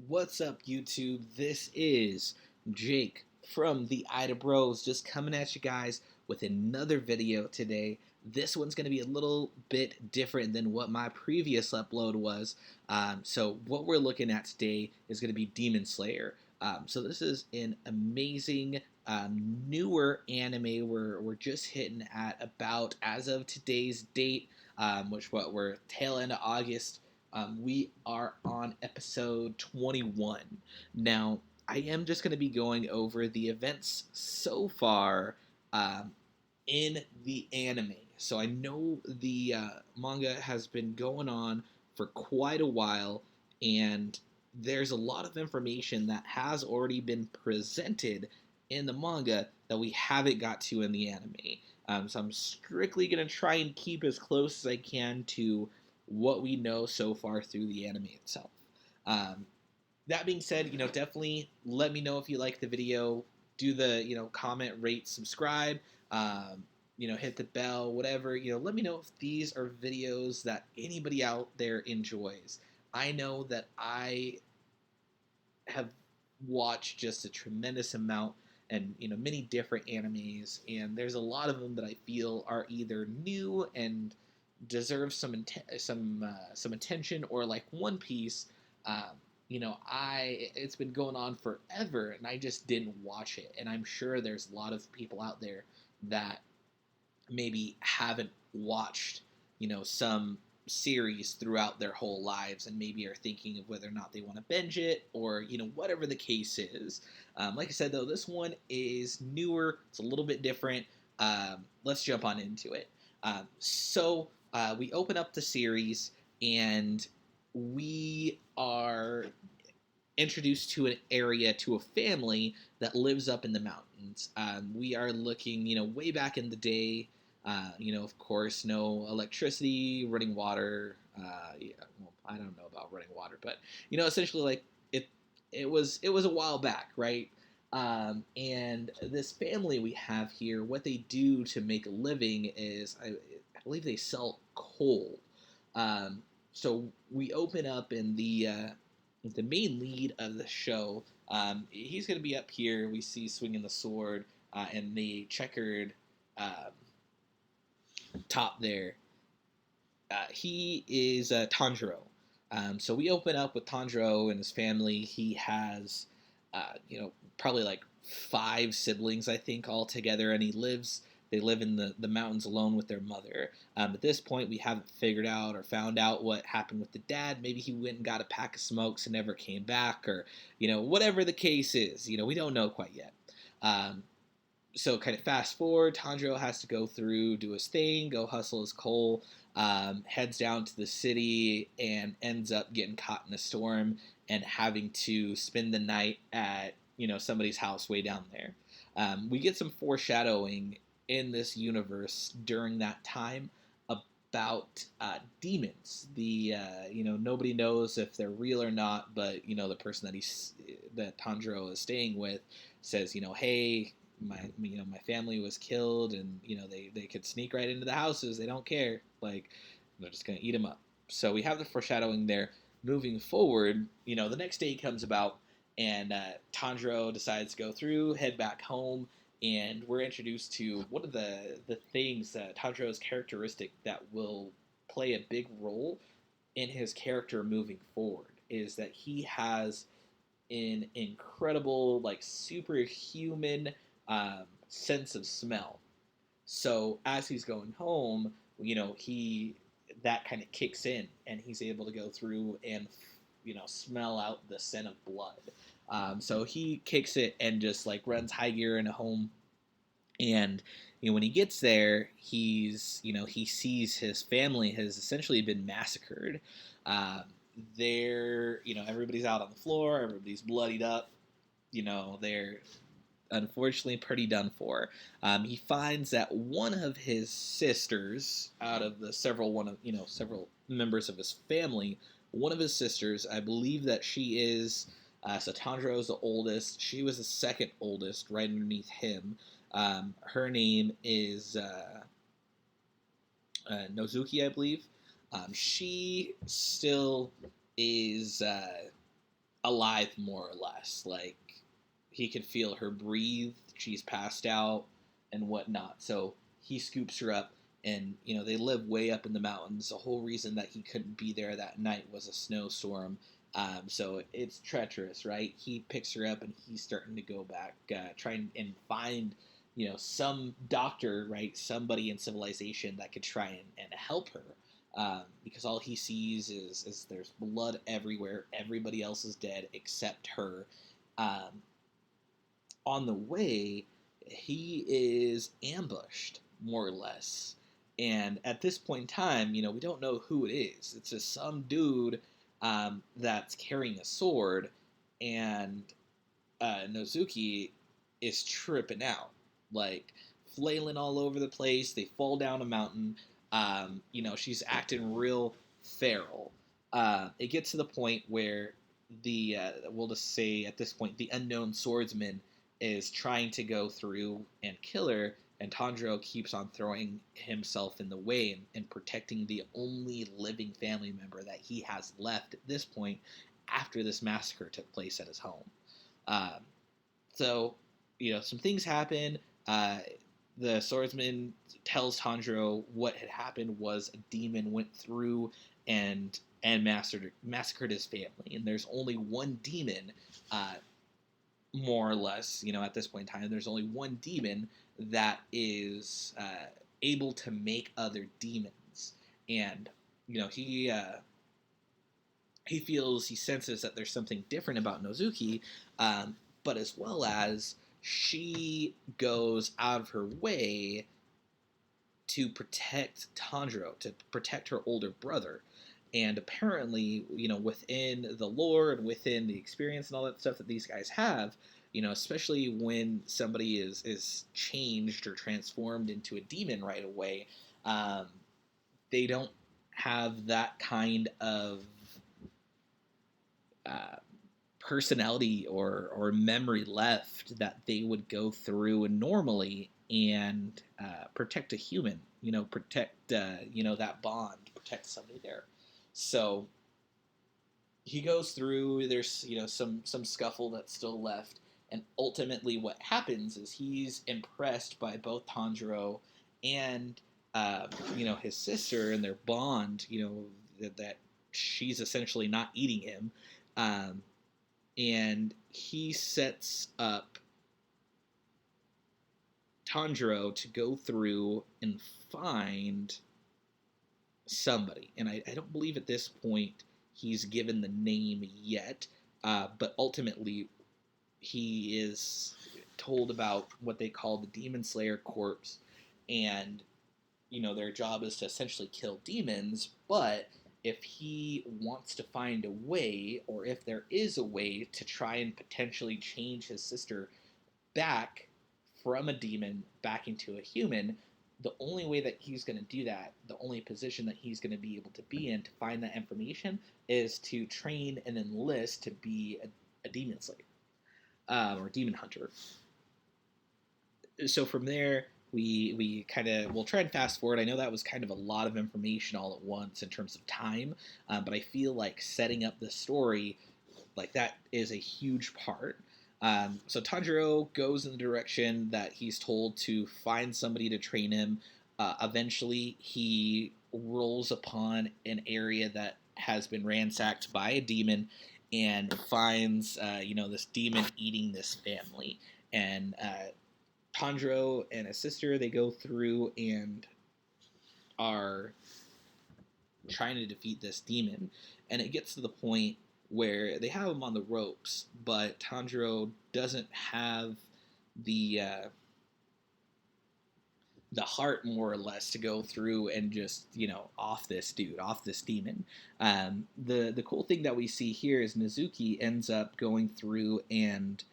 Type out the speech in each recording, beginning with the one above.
What's up, YouTube? This is Jake from the Idabros, just coming at you guys with another video today. This one's going to be a little bit different than what my previous upload was. So what we're looking at today is going to be Demon Slayer. So this is an amazing newer anime. We're just hitting at about, as of today's date, which we're tail end of August. We are on episode 21. Now, I am just going to be going over the events so far in the anime. So I know the manga has been going on for quite a while, and there's a lot of information that has already been presented in the manga that we haven't got to in the anime. So I'm strictly going to try and keep as close as I can to what we know so far through the anime itself. That being said, definitely let me know if you like the video. Do the, comment, rate, subscribe, hit the bell, whatever. Let me know if these are videos that anybody out there enjoys. I know that I have watched just a tremendous amount and many different animes, and there's a lot of them that I feel are either new and deserve some attention, or like One Piece. It's been going on forever, and I just didn't watch it. And I'm sure there's a lot of people out there that maybe haven't watched, some series throughout their whole lives, and maybe are thinking of whether or not they want to binge it, or whatever the case is. Like I said, though, this one is newer. It's a little bit different. Let's jump on into it. We open up the series, and we are introduced to an area, to a family that lives up in the mountains. We are looking, way back in the day. Of course, no electricity, running water. Well, I don't know about running water, but essentially, like it was a while back, right? And this family we have here, what they do to make a living is, I believe they sell coal. So we open up in the main lead of the show. He's going to be up here. We see swinging the sword and the checkered top there. He is Tanjiro. So we open up with Tanjiro and his family. He has, probably like 5 siblings, I think, all together, and they live in the mountains alone with their mother. At this point, we haven't figured out or found out what happened with the dad. Maybe he went and got a pack of smokes and never came back, or, whatever the case is. We don't know quite yet. So kind of fast forward, Tanjiro has to go through, do his thing, go hustle his coal, heads down to the city, and ends up getting caught in a storm and having to spend the night at, somebody's house way down there. We get some foreshadowing in this universe during that time about demons. Nobody knows if they're real or not, but the person that Tanjiro is staying with says, hey, my family was killed, and they could sneak right into the houses. They don't care. Like, they're just gonna eat them up. So we have the foreshadowing there. Moving forward, the next day comes about, and Tanjiro decides to go through, head back home, and we're introduced to one of the things that Tanjiro's characteristic that will play a big role in his character moving forward is that he has an incredible, like, superhuman sense of smell. So as he's going home, that kind of kicks in, and he's able to go through and smell out the scent of blood. So he kicks it and just like runs high gear into home. And when he gets there, he sees his family has essentially been massacred. Everybody's out on the floor, everybody's bloodied up. They're unfortunately pretty done for. He finds that one of his sisters, out of the several members of his family, one of his sisters, I believe that she is, so Tanjiro is the oldest. She was the second oldest, right underneath him. Her name is Nozuki, I believe. She still is alive more or less. Like he could feel her breathe. She's passed out and whatnot. So he scoops her up, and they live way up in the mountains. The whole reason that he couldn't be there that night was a snowstorm. So it's treacherous, right? He picks her up and he's starting to go back, trying and find, some doctor, right? Somebody in civilization that could try and help her. Because all he sees is there's blood everywhere. Everybody else is dead except her. Um, on the way, he is ambushed, more or less. And at this point in time, we don't know who it is. It's just some dude that's carrying a sword, and Nozuki is tripping out, like flailing all over the place. They fall down a mountain. She's acting real feral. It gets to the point where we'll just say at this point, the unknown swordsman is trying to go through and kill her, and Tanjiro keeps on throwing himself in the way and protecting the only living family member that he has left at this point after this massacre took place at his home. Um, so, some things happen. The swordsman tells Tanjiro what had happened was a demon went through and massacred his family, and there's only one demon, more or less. At this point in time, there's only one demon that is able to make other demons, and he senses that there's something different about Nozuki, but as well as she goes out of her way to protect Tanjiro, to protect her older brother. And apparently, within the lore and within the experience and all that stuff that these guys have, especially when somebody is changed or transformed into a demon right away, they don't have that kind of personality or memory left that they would go through and normally and protect a human, protect that bond, protect somebody there. So he goes through. There's some scuffle that's still left, and ultimately what happens is he's impressed by both Tanjiro and his sister and their bond. That she's essentially not eating him. And he sets up Tanjiro to go through and find somebody. And I don't believe at this point he's given the name yet, but ultimately he is told about what they call the Demon Slayer Corps, and their job is to essentially kill demons, but if he wants to find a way, or if there is a way to try and potentially change his sister back from a demon back into a human, the only way that he's going to do that, the only position that he's going to be able to be in to find that information, is to train and enlist to be a demon slayer, or demon hunter. So from there, we'll try and fast forward. I know that was kind of a lot of information all at once in terms of time, but I feel like setting up the story like that is a huge part. So Tanjiro goes in the direction that he's told to find somebody to train him. Eventually, he rolls upon an area that has been ransacked by a demon and finds, this demon eating this family. And Tanjiro and his sister, they go through and are trying to defeat this demon, and it gets to the point where they have him on the ropes, but Tanjiro doesn't have the heart, more or less, to go through and just off this demon. The cool thing that we see here is Nozuki ends up going through and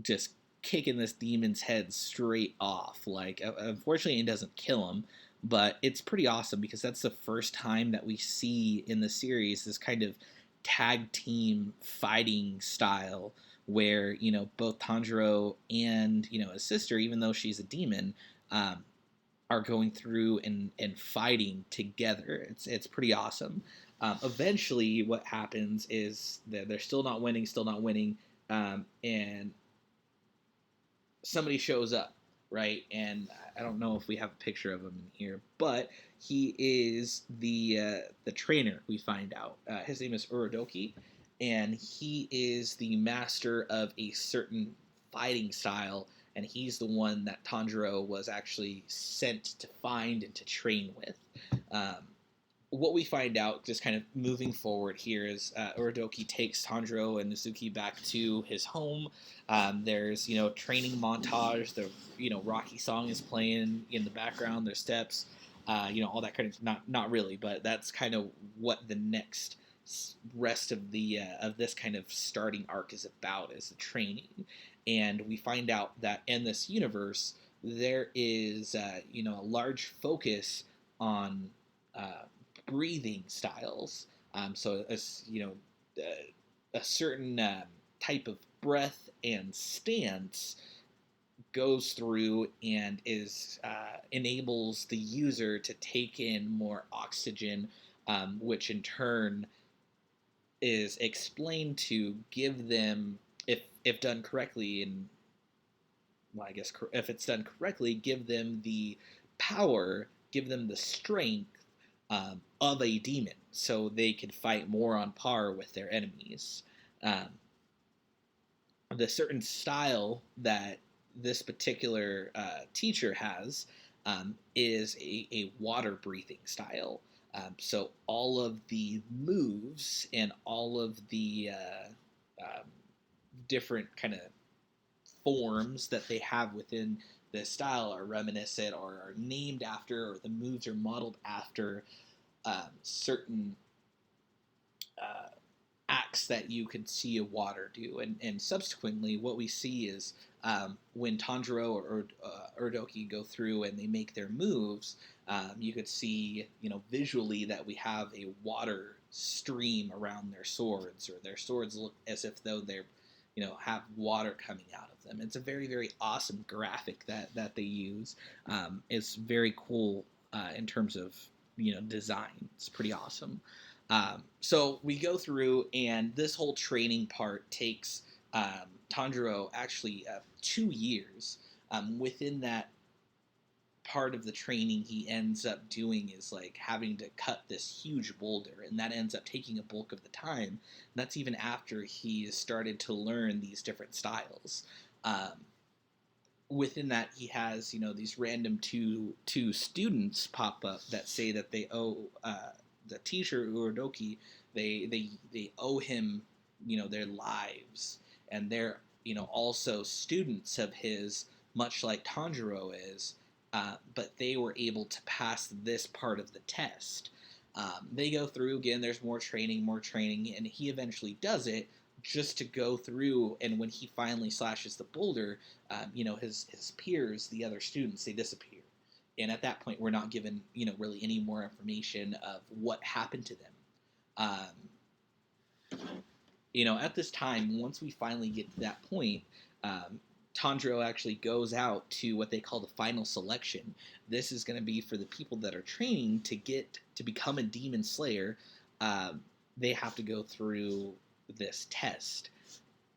just kicking this demon's head straight off. Like, unfortunately, it doesn't kill him, but it's pretty awesome because that's the first time that we see in the series this kind of tag team fighting style where both Tanjiro and his sister, even though she's a demon, are going through and fighting together. It's pretty awesome. Eventually, what happens is that they're still not winning, and somebody shows up, right? And I don't know if we have a picture of him in here, but he is the trainer. We find out his name is Uradoki, and he is the master of a certain fighting style, and he's the one that Tanjiro was actually sent to find and to train with. Um, what we find out, just kind of moving forward here, is Uradoki takes Tanjiro and Nezuki back to his home. There's training montage. The Rocky song is playing in the background. There's steps, all that kind of not really, but that's kind of what the next rest of this kind of starting arc is about, is the training. And we find out that in this universe there is a large focus on breathing styles. So a certain type of breath and stance goes through and is enables the user to take in more oxygen, which in turn is explained to give them, if done correctly, and well, I guess if it's done correctly, give them the power, give them the strength of a demon, so they can fight more on par with their enemies. Um, the certain style that this particular teacher has is a water breathing style. So all of the moves and all of the different kind of forms that they have within this style are reminiscent or are named after, or the moves are modeled after certain uh, acts that you could see a water do. And subsequently, what we see is when Tanjiro or Urdoki go through and they make their moves, you could see, visually, that we have a water stream around their swords, or their swords look as if though they're, have water coming out of them. It's a very, very awesome graphic that they use. It's very cool in terms of, design. It's pretty awesome. So we go through, and this whole training part takes Tanjiro actually 2 years. Within that part of the training, he ends up doing is like having to cut this huge boulder, and that ends up taking a bulk of the time. And that's even after he has started to learn these different styles. Within that, he has these random two students pop up that say that they owe the teacher Uradoki, they owe him their lives, and they're also students of his, much like Tanjiro is, but they were able to pass this part of the test. They go through again. There's more training, and he eventually does it, just to go through. And when he finally slashes the boulder, his peers, the other students, they disappear. And at that point, we're not given really any more information of what happened to them. At this time, once we finally get to that point, Tanjiro actually goes out to what they call the final selection. This is going to be for the people that are training to become a demon slayer. They have to go through this test,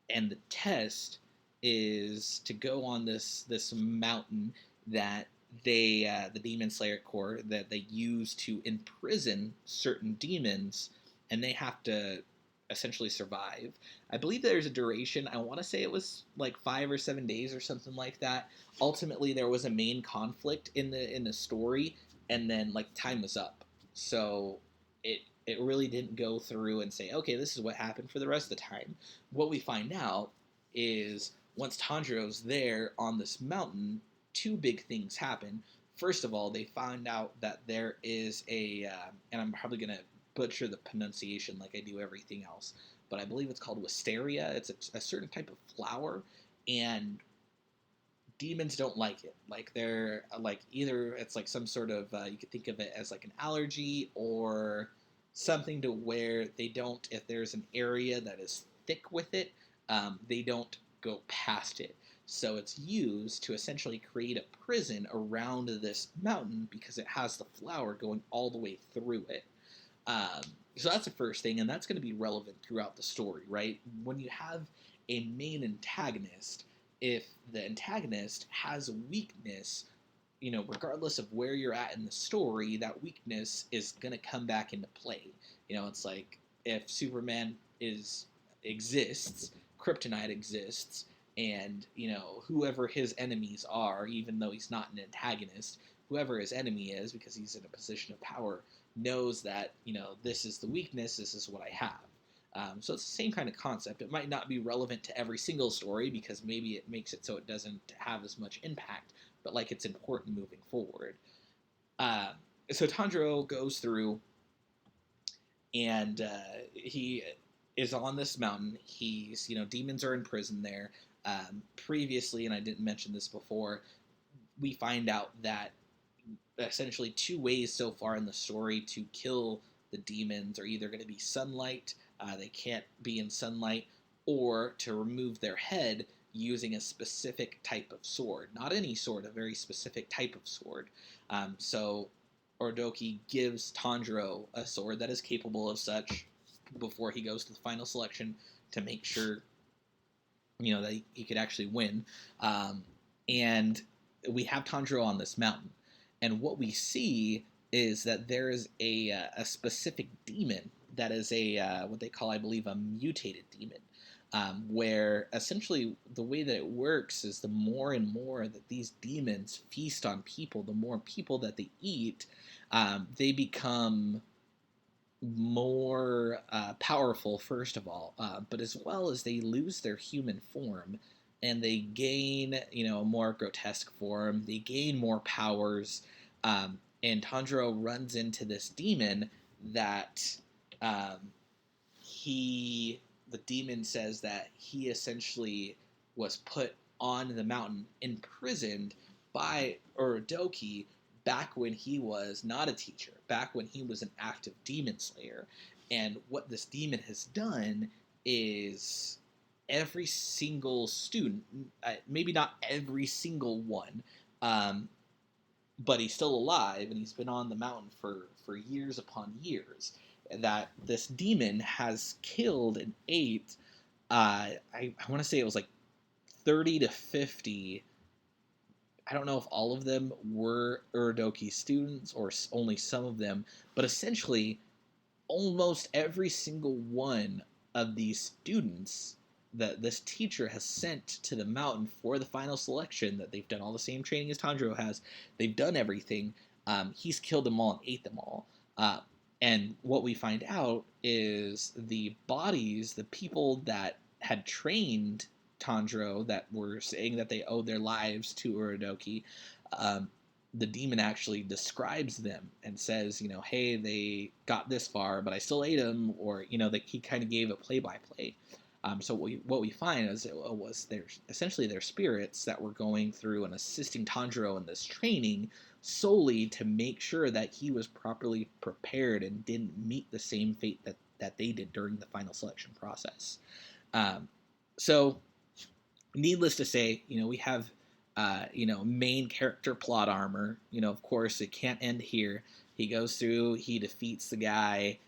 and the test is to go on this mountain that the Demon Slayer Corps, that they use to imprison certain demons, and they have to essentially survive. I believe there's a duration. I want to say it was like 5 or 7 days or something like that. Ultimately, there was a main conflict in the story, and then like time was up. So it really didn't go through and say, okay, this is what happened for the rest of the time. What we find out is once Tanjiro's there on this mountain, 2 big things happen. First of all, they find out that there is and I'm probably going to butcher the pronunciation like I do everything else, but I believe it's called wisteria. It's a certain type of flower, and demons don't like it. Like they're like, either it's like some sort of you could think of it as like an allergy, or something to where they don't, if there's an area that is thick with it, they don't go past it. So it's used to essentially create a prison around this mountain because it has the flower going all the way through it. Um, so that's the first thing, and that's going to be relevant throughout the story, right? When you have a main antagonist, if the antagonist has a weakness, regardless of where you're at in the story, that weakness is going to come back into play. It's like if Superman exists, Kryptonite exists, and whoever his enemies are, even though he's not an antagonist, whoever his enemy is, because he's in a position of power, knows that this is the weakness, this is what I have. So it's the same kind of concept. It might not be relevant to every single story because maybe it makes it so it doesn't have as much impact, but like it's important moving forward. Uh, so Tanjiro goes through, and he is on this mountain. He's demons are in prison there. Previously, and I didn't mention this before, we find out that essentially two ways so far in the story to kill the demons are either going to be sunlight, they can't be in sunlight, or to remove their head using a specific type of sword. Not any sword, a very specific type of sword. So Orodoki gives Tanjiro a sword that is capable of such before he goes to the final selection to make sure that he could actually win. And we have Tanjiro on this mountain. And what we see is that there is a specific demon that is what they call, I believe, a mutated demon, where essentially the way that it works is the more and more that these demons feast on people, the more people that they eat, they become more powerful, first of all, but as well as they lose their human form and they gain, a more grotesque form. They gain more powers, and Tanjiro runs into this demon that um, the demon says that he essentially was put on the mountain, imprisoned by Orodoki back when he was not a teacher, back when he was an active demon slayer. And what this demon has done is every single student, maybe not every single one, but he's still alive and he's been on the mountain for years upon years, that this demon has killed and ate, I want to say it was like 30 to 50. I don't know if all of them were Uradoki students or only some of them, but essentially almost every single one of these students that this teacher has sent to the mountain for the final selection, that they've done all the same training as Tanjiro has, they've done everything, he's killed them all and ate them all. And what we find out is the bodies, the people that had trained Tanjiro, that were saying that they owed their lives to Uradoki, the demon actually describes them and says, hey, they got this far, but I still ate them, or that he kind of gave a play-by-play. So what we find is it was essentially their spirits that were going through and assisting Tanjiro in this training solely to make sure that he was properly prepared and didn't meet the same fate that they did during the final selection process. So needless to say, we have main character plot armor. Of course, it can't end here. He goes through, he defeats the guy.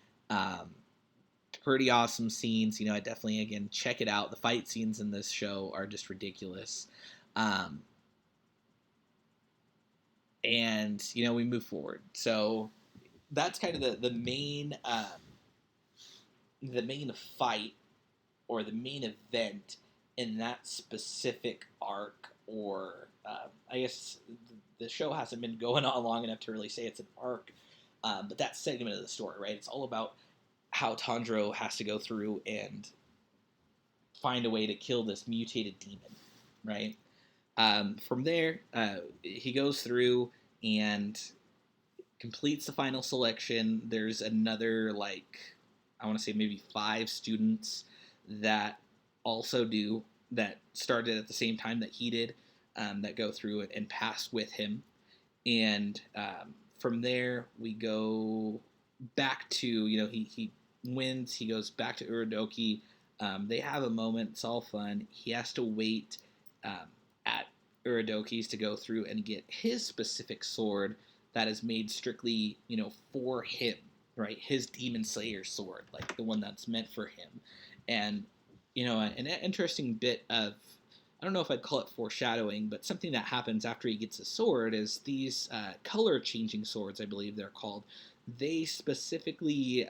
Pretty awesome scenes. I definitely, again, check it out. The fight scenes in this show are just ridiculous. And we move forward. So that's kind of the main fight, or the main event in that specific arc, or I guess the show hasn't been going on long enough to really say it's an arc, but that segment of the story, right? It's all about how Tanjiro has to go through and find a way to kill this mutated demon, right? From there, he goes through and completes the final selection. There's another, I want to say maybe 5 students that also that started at the same time that he did, that go through it and pass with him. And from there, we go back to, he wins, he goes back to Uradoki. They have a moment, it's all fun. He has to wait at Uradoki's to go through and get his specific sword that is made strictly, for him, right? His Demon Slayer sword, like the one that's meant for him. And, an interesting bit of, I don't know if I'd call it foreshadowing, but something that happens after he gets a sword is these color changing swords, I believe they're called. They specifically,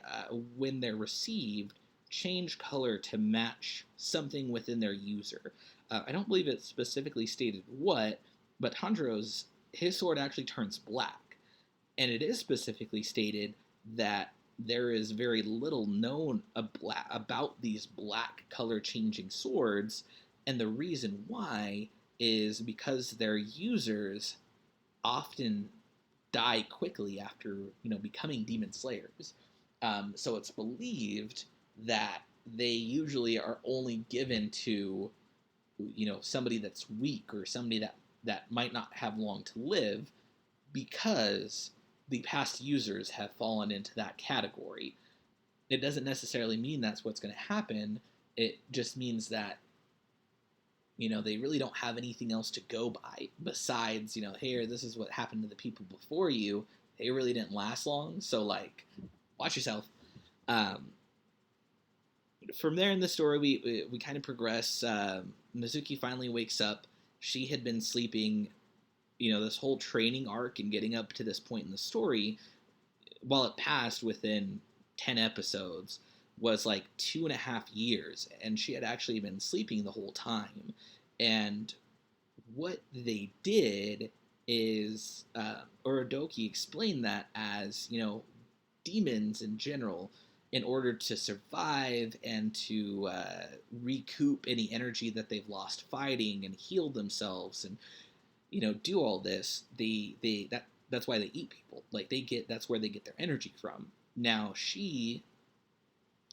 when they're received, change color to match something within their user. I don't believe it specifically stated what, but Tanjiro's, his sword actually turns black. And it is specifically stated that there is very little known about these black color changing swords, and the reason why is because their users often die quickly after becoming demon slayers. So it's believed that they usually are only given to somebody that's weak or somebody that might not have long to live, because the past users have fallen into that category. It doesn't necessarily mean that's what's going to happen. It just means that they really don't have anything else to go by besides, hey, this is what happened to the people before you. They really didn't last long, so watch yourself. From there in the story, we kind of progress. Mizuki finally wakes up. She had been sleeping, this whole training arc and getting up to this point in the story, while it passed within 10 episodes, was like 2.5 years, and she had actually been sleeping the whole time. And what they did is, Uradoki explained that as, demons in general, in order to survive and to recoup any energy that they've lost fighting and heal themselves and do all this, that's why they eat people. That's where they get their energy from. Now, she,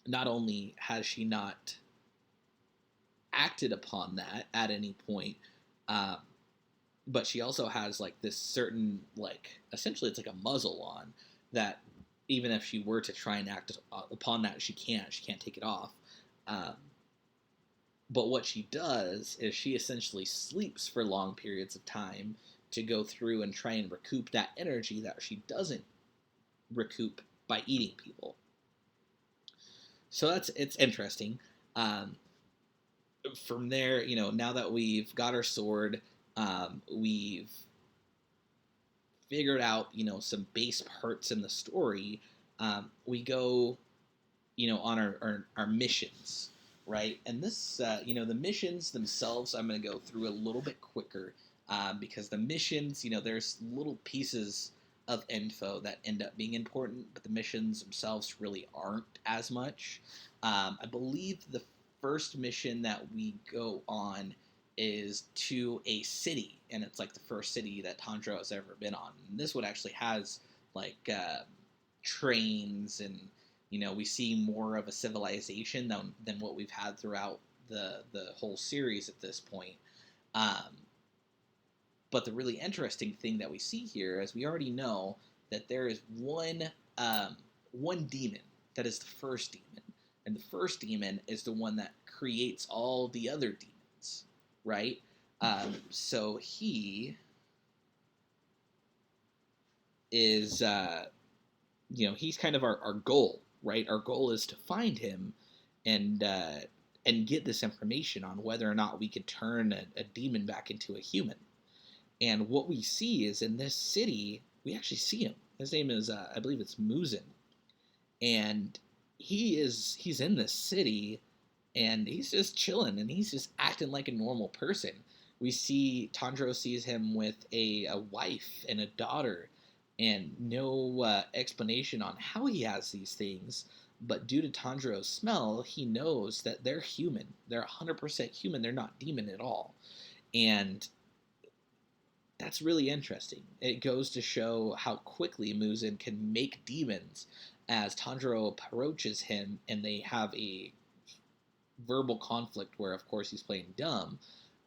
not only has she not acted upon that at any point, but she also has this certain, essentially it's like a muzzle on that. Even if she were to try and act upon that, she can't take it off. But what she does is she essentially sleeps for long periods of time to go through and try and recoup that energy that she doesn't recoup by eating people. So it's interesting. From there, now that we've got our sword, we've figured out, some base parts in the story, we go, on our missions, right? And this, the missions themselves, I'm going to go through a little bit quicker, because the missions, there's little pieces of info that end up being important, but the missions themselves really aren't as much. I believe the first mission that we go on is to a city, and it's the first city that Tanjiro has ever been on. And this one actually has trains, and we see more of a civilization than what we've had throughout the whole series at this point. But the really interesting thing that we see here is we already know that there is one demon that is the first demon, and the first demon is the one that creates all the other demons, right? So he is, he's kind of our goal, right? Our goal is to find him and get this information on whether or not we can turn a demon back into a human. And what we see is in this city, we actually see him. His name is, I believe it's Muzin. And he's in this city, and he's just chilling, and he's just acting like a normal person. We see Tanjiro sees him with a wife and a daughter, and no explanation on how he has these things. But due to Tanjiro's smell, he knows that they're human. They're 100% human. They're not demon at all. And that's really interesting. It goes to show how quickly Muzin can make demons as Tanjiro approaches him, and they have a verbal conflict where, of course, he's playing dumb,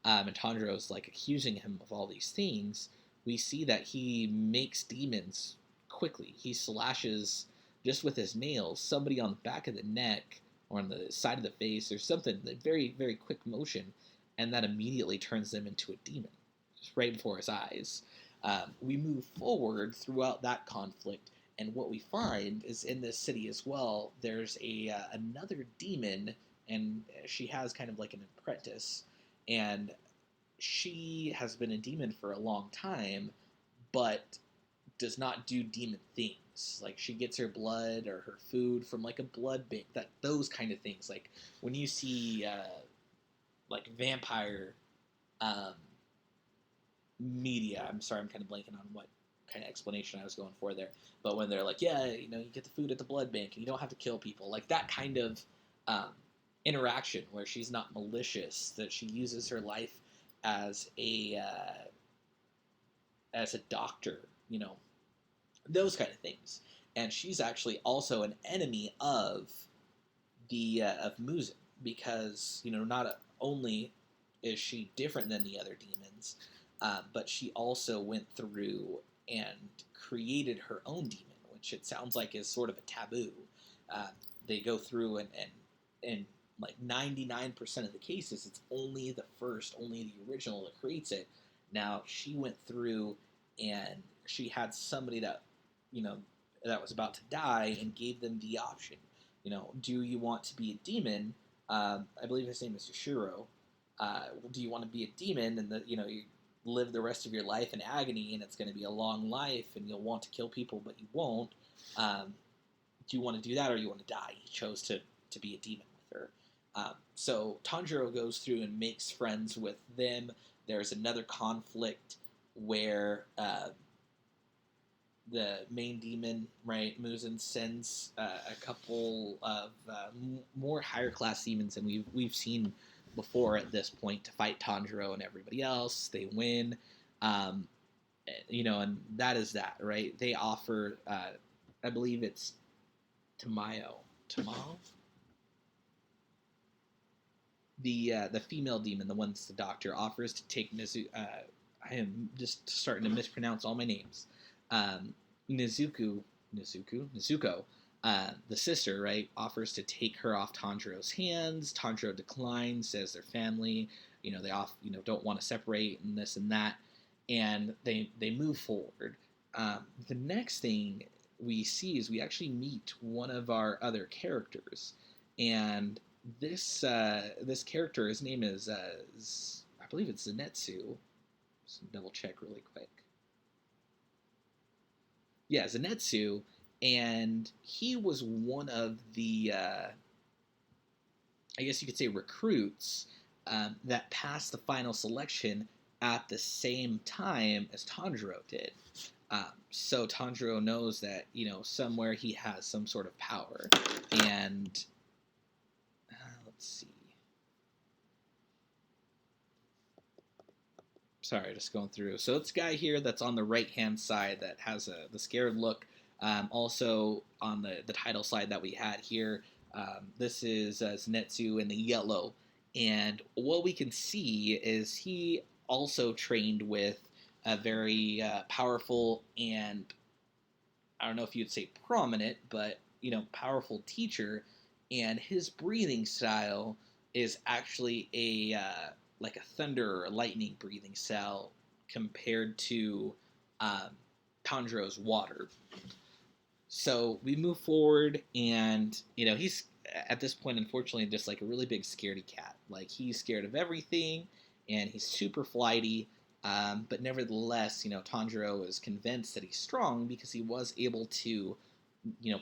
and Tanjiro's accusing him of all these things. We see that he makes demons quickly. He slashes, just with his nails, somebody on the back of the neck or on the side of the face or something, a very, very quick motion, and that immediately turns them into a demon, just right before his eyes. We move forward throughout that conflict, And what we find is in this city as well, there's a another demon, and she has kind of like an apprentice, and she has been a demon for a long time, but does not do demon things. Like she gets her blood or her food from like a blood bank. That those kind of things. Like when you see like vampire um, media. I'm sorry, I'm kind of blanking on what kind of explanation I was going for there. But when they're like, yeah, you know, you get the food at the blood bank and you don't have to kill people, like that kind of um, interaction where she's not malicious, that she uses her life as a doctor, you know, those kind of things. And she's actually also an enemy of the of Muzan because not only is she different than the other demons, but she also went through and created her own demon, which it sounds like is sort of a taboo. Uh, they go through and like 99% of the cases, it's only the original that creates it. Now she went through and she had somebody that you know that was about to die and gave them the option. Do you want to be a demon? I believe his name is Yoshiro. Do you want to be a demon and you live the rest of your life in agony and it's going to be a long life and you'll want to kill people but you won't? Do you want to do that or you want to die? He chose to be a demon with her. So Tanjiro goes through and makes friends with them. There's another conflict where the main demon, right, Muzan sends a couple of more higher class demons than we've seen before at this point to fight Tanjiro and everybody else. They win, um, and that is that, right? They offer, I believe it's Tamayo, the female demon, the one that's the doctor, offers to take Mizu. I am just starting to mispronounce all my names. Nezuko, the sister, right, offers to take her off Tanjiro's hands. Tanjiro declines, says they're family. They don't want to separate and this and that, and they move forward. The next thing we see is we actually meet one of our other characters, and this character, his name is I believe it's Zenetsu. Just double check really quick. Yeah, Zenetsu, and he was one of the, I guess you could say, recruits that passed the final selection at the same time as Tanjiro did. So Tanjiro knows that somewhere he has some sort of power, and let's see. Sorry, just going through. So it's a guy here that's on the right-hand side that has the scared look. Also on the title slide that we had here, this is Zenetsu in the yellow. And what we can see is he also trained with a very powerful and, I don't know if you'd say prominent, but, powerful teacher. And his breathing style is actually like a thunder or lightning breathing style compared to um, Tanjiro's water. So we move forward, and he's at this point, unfortunately, just like a really big scaredy cat. Like he's scared of everything, and he's super flighty. But nevertheless, Tanjiro is convinced that he's strong because he was able to,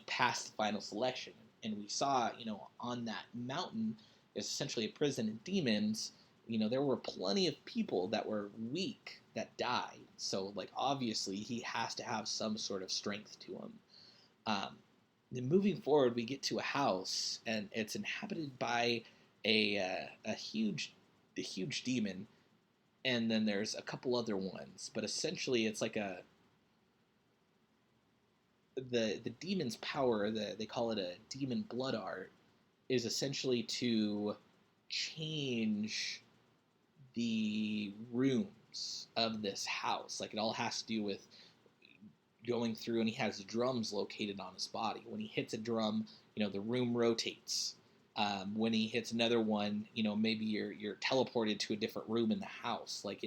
pass the final selection. And we saw, on that mountain is essentially a prison of demons. There were plenty of people that were weak that died. So, like, obviously, he has to have some sort of strength to him. Then moving forward, we get to a house, and it's inhabited by a huge demon, and then there's a couple other ones. But essentially, it's like the demon's power. They call it a demon blood art, is essentially to change the rooms of this house. Like it all has to do with going through, and he has drums located on his body. When he hits a drum, the room rotates. When he hits another one, maybe you're teleported to a different room in the house. Like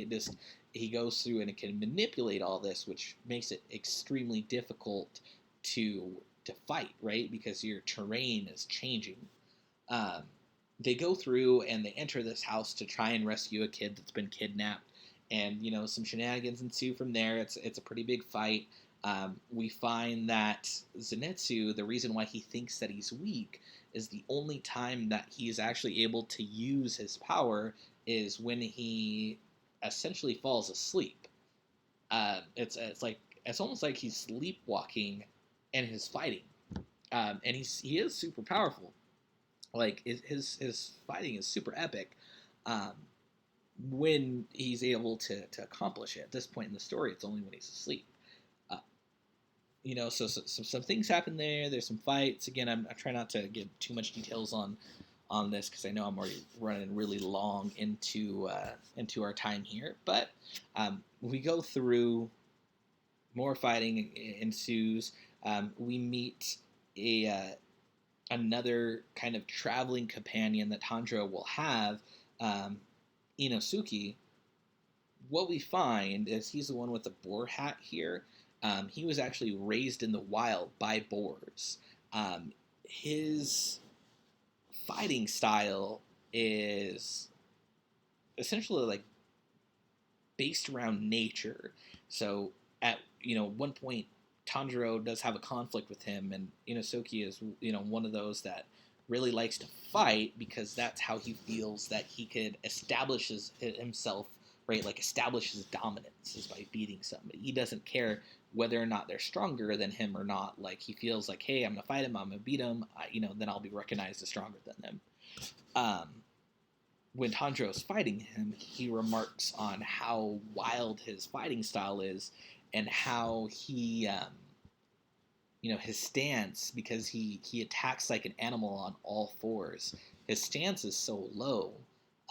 he goes through and it can manipulate all this, which makes it extremely difficult to fight, right? Because your terrain is changing. Um, they go through and they enter this house to try and rescue a kid that's been kidnapped, and some shenanigans ensue from there. It's a pretty big fight. We find that Zenitsu, the reason why he thinks that he's weak is the only time that he is actually able to use his power is when he essentially falls asleep. It's like it's almost like he's sleepwalking and his fighting, and he is super powerful. Like his fighting is super epic. Um, when he's able to accomplish it. At this point in the story, it's only when he's asleep. Uh, so some things happen there. There's some fights. Again, I try not to give too much details on this because I know I'm already running really long into our time here. But we go through, more fighting ensues. We meet another kind of traveling companion that Tanjiro will have, Inosuke. What we find is he's the one with the boar hat here. He was actually raised in the wild by boars. His fighting style is essentially like based around nature. So at one point, Tanjiro does have a conflict with him, and Inosuke is one of those that really likes to fight because that's how he feels that he could establish himself, right? Like establish his dominance is by beating somebody. He doesn't care whether or not they're stronger than him or not. Like he feels like, hey, I'm gonna fight him, I'm gonna beat him, then I'll be recognized as stronger than them. When Tanjiro is fighting him, he remarks on how wild his fighting style is and how he, his stance, because he attacks like an animal on all fours. His stance is so low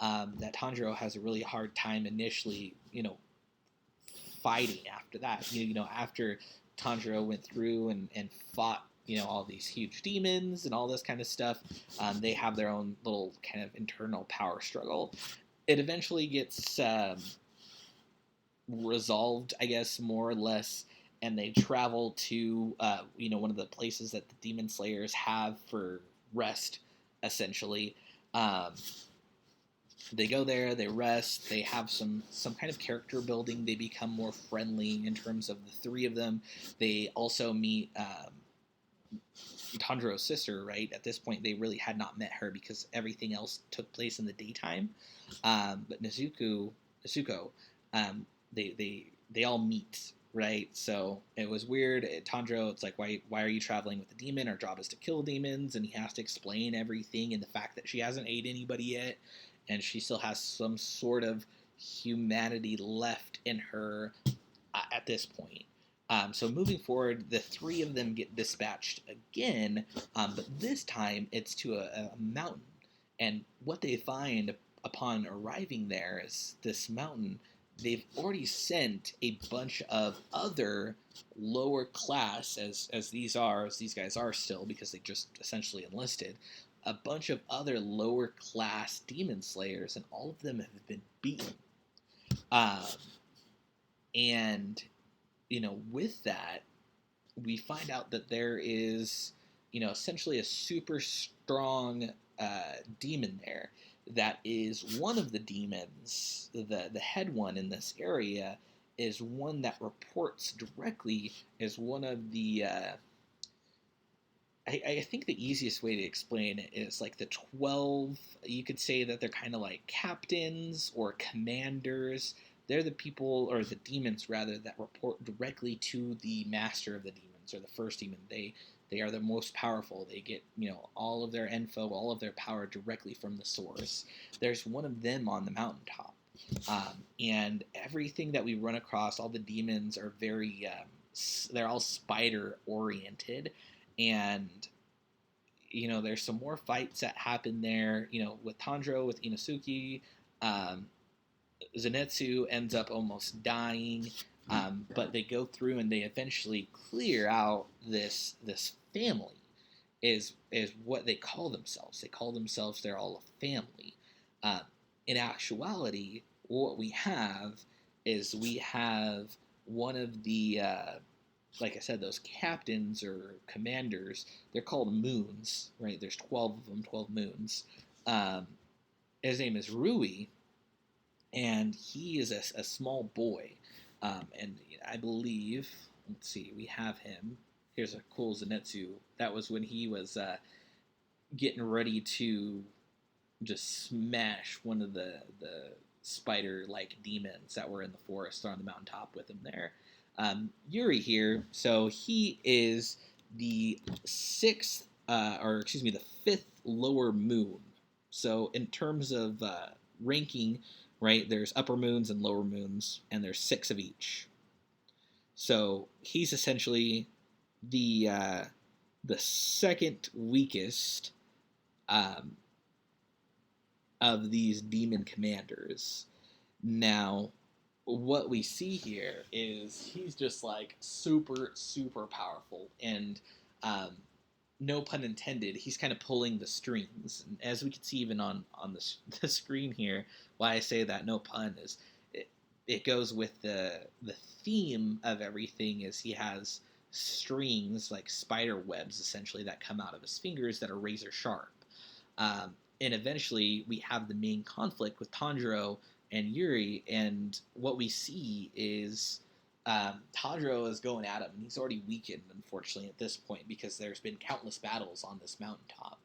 that Tanjiro has a really hard time initially, fighting after that. After Tanjiro went through and fought all these huge demons and all this kind of stuff, they have their own little kind of internal power struggle. It eventually gets resolved, I guess, more or less, and they travel to one of the places that the demon slayers have for rest, essentially. They go there, they rest, they have some kind of character building, they become more friendly in terms of the three of them. They also meet Tanjiro's sister, right? At this point, they really had not met her because everything else took place in the daytime. But Nezuko, they all meet, right? So it was weird. Tanjiro, it's like, why are you traveling with the demon? Our job is to kill demons, and he has to explain everything, and the fact that she hasn't ate anybody yet, and she still has some sort of humanity left in her at this point. So moving forward, the three of them get dispatched again, but this time it's to a mountain. And what they find upon arriving there is this mountain. They've already sent a bunch of other lower class, as these guys are still, because they just essentially enlisted, a bunch of other lower class demon slayers, and all of them have been beaten. And with that, we find out that there is, essentially a super strong demon there that is one of the demons, the head one in this area, is one that reports directly as one of the, I think the easiest way to explain it is like the 12, you could say that they're kind of like captains or commanders. They're the people, or the demons rather, that report directly to the master of the demons, or the first demon. They are the most powerful. They get all of their info, all of their power directly from the source. There's one of them on the mountaintop, and everything that we run across, all the demons are very they're all spider oriented, and there's some more fights that happen there. With Tanjiro, with Inosuke. Zenitsu ends up almost dying, but they go through and they eventually clear out this family. Is what they call themselves. They call themselves, they're all a family. In actuality, what we have is we have one of the like I said, those captains or commanders, they're called moons, right? There's 12 of them, 12 moons. Um, his name is Rui, and he is a small boy. And I believe, let's see, we have him. Here's a cool Zenitsu. That was when he was getting ready to just smash one of the spider-like demons that were in the forest or on the mountaintop with him there. Yuri here, so he is the sixth, the fifth lower moon. So in terms of ranking, right, there's upper moons and lower moons, and there's six of each. So he's essentially the second weakest um, of these demon commanders. Now, what we see here is he's just like super, super powerful, and um, no pun intended, he's kind of pulling the strings. And as we can see even on the screen here, why I say that no pun is it goes with the theme of everything is he has strings like spider webs essentially that come out of his fingers that are razor sharp. And eventually we have the main conflict with Tanjiro and Yuri, and what we see is Tanjiro is going at him, and he's already weakened, unfortunately, at this point, because there's been countless battles on this mountaintop.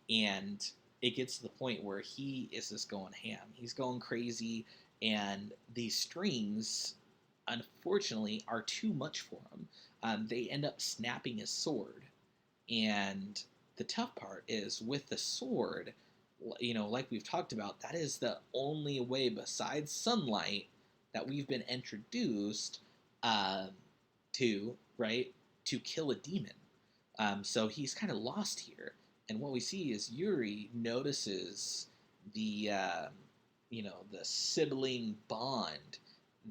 And it gets to the point where he is just going ham. He's going crazy, and these strings, unfortunately, are too much for him. They end up snapping his sword. And the tough part is with the sword, like we've talked about, that is the only way besides sunlight that we've been introduced uh, to, right, to kill a demon. So he's kind of lost here. And what we see is Yuri notices the sibling bond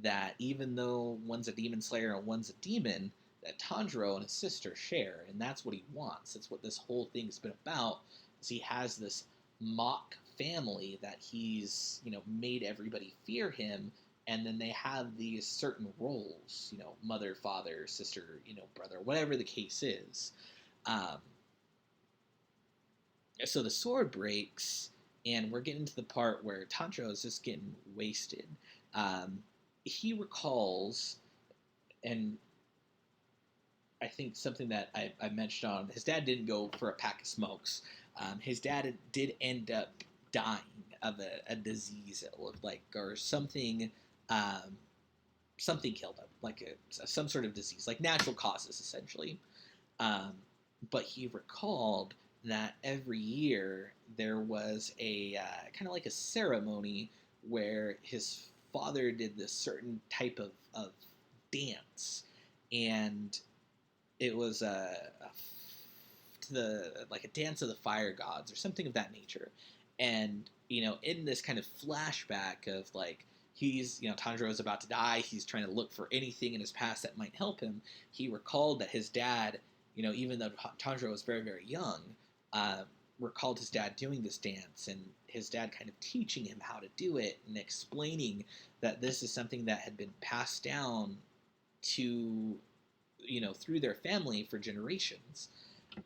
that even though one's a demon slayer and one's a demon, that Tanjiro and his sister share, and that's what he wants. That's what this whole thing's been about. Is he has this mock family that he's made everybody fear him, and then they have these certain roles, mother, father, sister, brother, whatever the case is. Um, so the sword breaks, and we're getting to the part where Tanjiro is just getting wasted. Um, he recalls, and I think something that I mentioned on his dad didn't go for a pack of smokes. His dad did end up dying of a disease, it looked like, or something. Something killed him, like some sort of disease, like natural causes, essentially. Um, but he recalled that every year there was a kind of like a ceremony where his father did this certain type of dance, and it was like a dance of the fire gods or something of that nature. And in this kind of flashback of like he's Tanjiro is about to die, he's trying to look for anything in his past that might help him. He recalled that his dad, even though Tanjiro was very, very young, recalled his dad doing this dance, and his dad kind of teaching him how to do it and explaining that this is something that had been passed down to through their family for generations.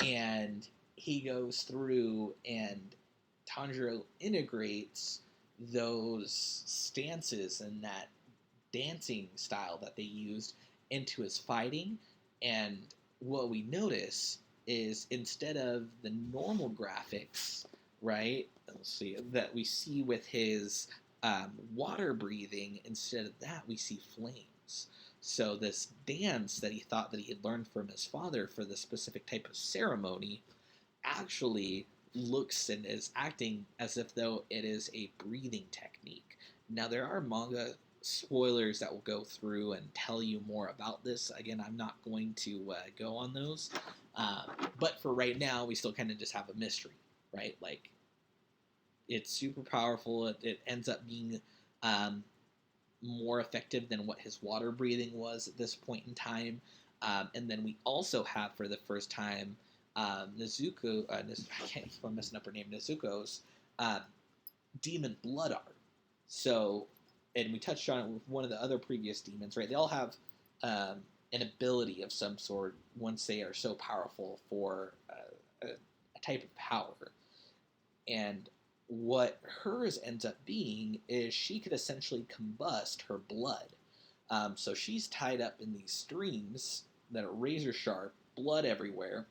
And he goes through, and Tanjiro integrates those stances and that dancing style that they used into his fighting. And what we notice is instead of the normal graphics, right, let's see, that we see with his water breathing, instead of that we see flames. So this dance that he thought that he had learned from his father for this specific type of ceremony actually looks and is acting as if though it is a breathing technique. Now there are manga spoilers that will go through and tell you more about this. Again, I'm not going to go on those. But for right now, we still kind of just have a mystery, right? Like, it's super powerful. It ends up being more effective than what his water breathing was at this point in time. And then we also have, for the first time, Nezuko, I can't keep on messing up her name, Nezuko's demon blood art. So, and we touched on it with one of the other previous demons, right? They all have an ability of some sort once they are so powerful for a type of power. And what hers ends up being is she could essentially combust her blood. So she's tied up in these streams that are razor sharp, blood everywhere,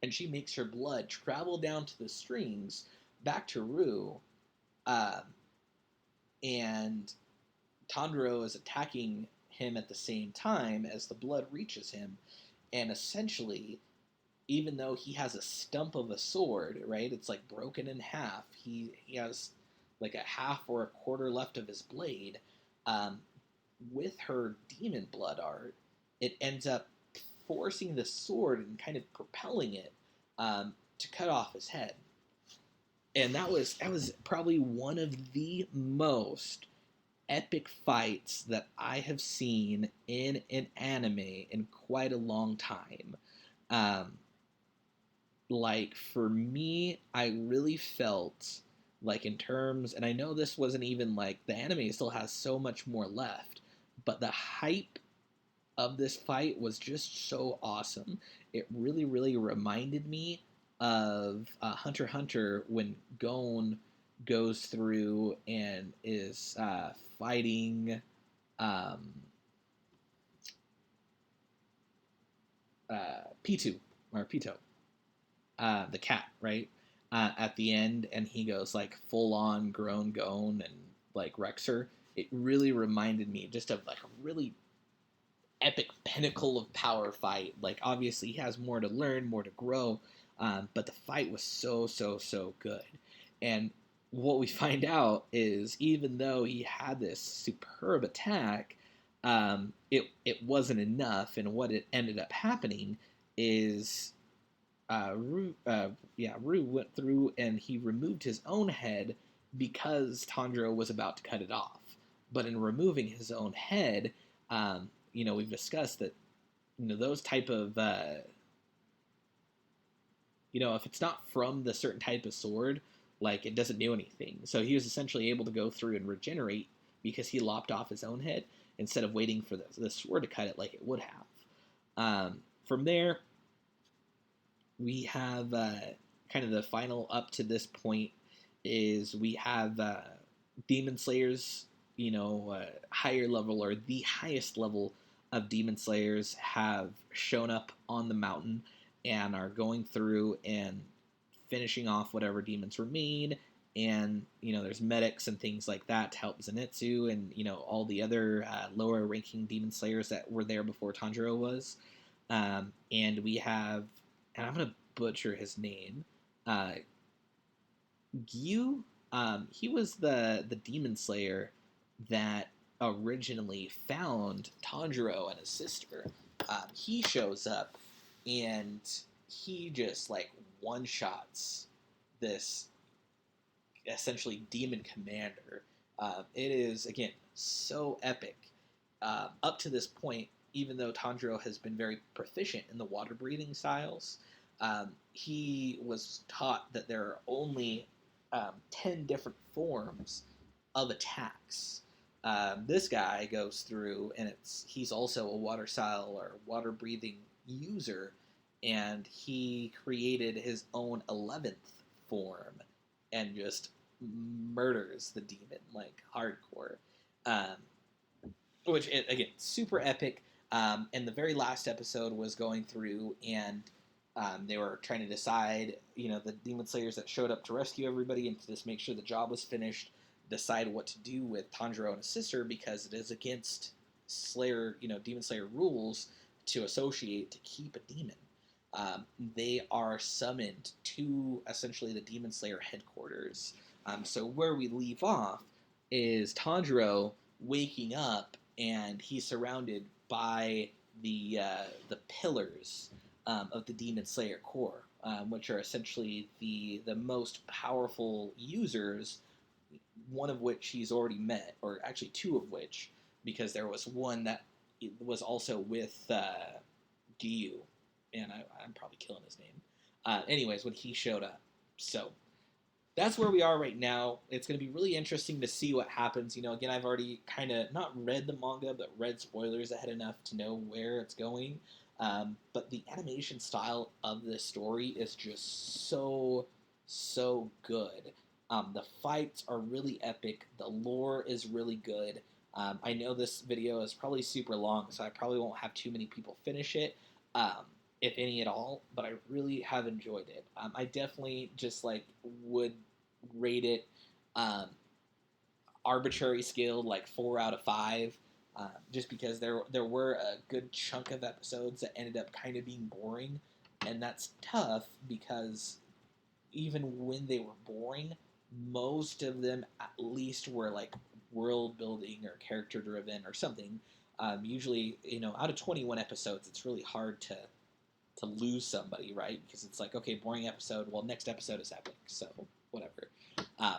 and she makes her blood travel down to the streams back to Rue, um, and Tanjiro is attacking him at the same time as the blood reaches him, and essentially, even though he has a stump of a sword, right? It's like broken in half. He has like a half or a quarter left of his blade. Um, with her demon blood art, it ends up forcing the sword and kind of propelling it to cut off his head. And that was probably one of the most epic fights that I have seen in an anime in quite a long time. Um, like for me, I really felt like in terms, and I know this wasn't even like the anime still has so much more left, but the hype of this fight was just so awesome. It really, really reminded me of Hunter x Hunter when Gon goes through and is fighting um, Pitu or Pito, the cat, right? At the end, and he goes like full on grown Gon and like Rexer. It really reminded me just of like a really epic pinnacle of power fight. Like obviously he has more to learn, more to grow, but the fight was so good. And what we find out is even though he had this superb attack, it wasn't enough. And what it ended up happening is Rue went through and he removed his own head because Tanjiro was about to cut it off. But in removing his own head, we've discussed that, those type of, if it's not from the certain type of sword, like it doesn't do anything. So he was essentially able to go through and regenerate because he lopped off his own head instead of waiting for the sword to cut it like it would have. From there, we have kind of the final up to this point is we have Demon Slayers, higher level or the highest level of Demon Slayers have shown up on the mountain and are going through and finishing off whatever demons remain. And, there's medics and things like that to help Zenitsu and, all the other lower ranking Demon Slayers that were there before Tanjiro was. And we have, and I'm going to butcher his name, Gyu. He was the Demon Slayer that originally found Tanjiro and his sister. He shows up and he just like one shots this essentially demon commander. It is again so epic. Up to this point, even though Tanjiro has been very proficient in the water breathing styles, he was taught that there are only 10 different forms of attacks. This guy goes through, and he's also a water style or water breathing user, and he created his own 11th form and just murders the demon like hardcore. Which again, super epic. And the very last episode was going through and they were trying to decide, the Demon Slayers that showed up to rescue everybody and to just make sure the job was finished, decide what to do with Tanjiro and his sister because it is against Slayer, Demon Slayer rules to associate to keep a demon. They are summoned to essentially the Demon Slayer headquarters. So where we leave off is Tanjiro waking up and he's surrounded by the pillars of the Demon Slayer core, which are essentially the most powerful users, one of which he's already met, or actually two of which, because there was one that was also with Gyu, and I'm probably killing his name. Anyways, when he showed up. So, that's where we are right now. It's going to be really interesting to see what happens. Again, I've already kind of not read the manga, but read spoilers ahead enough to know where it's going. But the animation style of this story is just so good. The fights are really epic. The lore is really good. I know this video is probably super long, so I probably won't have too many people finish it. If any at all, but I really have enjoyed it. I definitely just would rate it um, arbitrary scale, like 4 out of 5, just because there were a good chunk of episodes that ended up kind of being boring, and that's tough because even when they were boring, most of them at least were like world building or character driven or something. Usually, out of 21 episodes, it's really hard to lose somebody, right? Because it's like, okay, boring episode. Well, next episode is epic, so whatever. Um,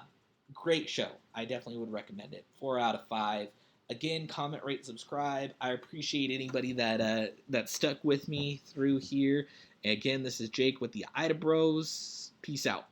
Great show. I definitely would recommend it. 4 out of 5. Again, comment, rate, subscribe. I appreciate anybody that stuck with me through here. Again, this is Jake with the Idabros. Peace out.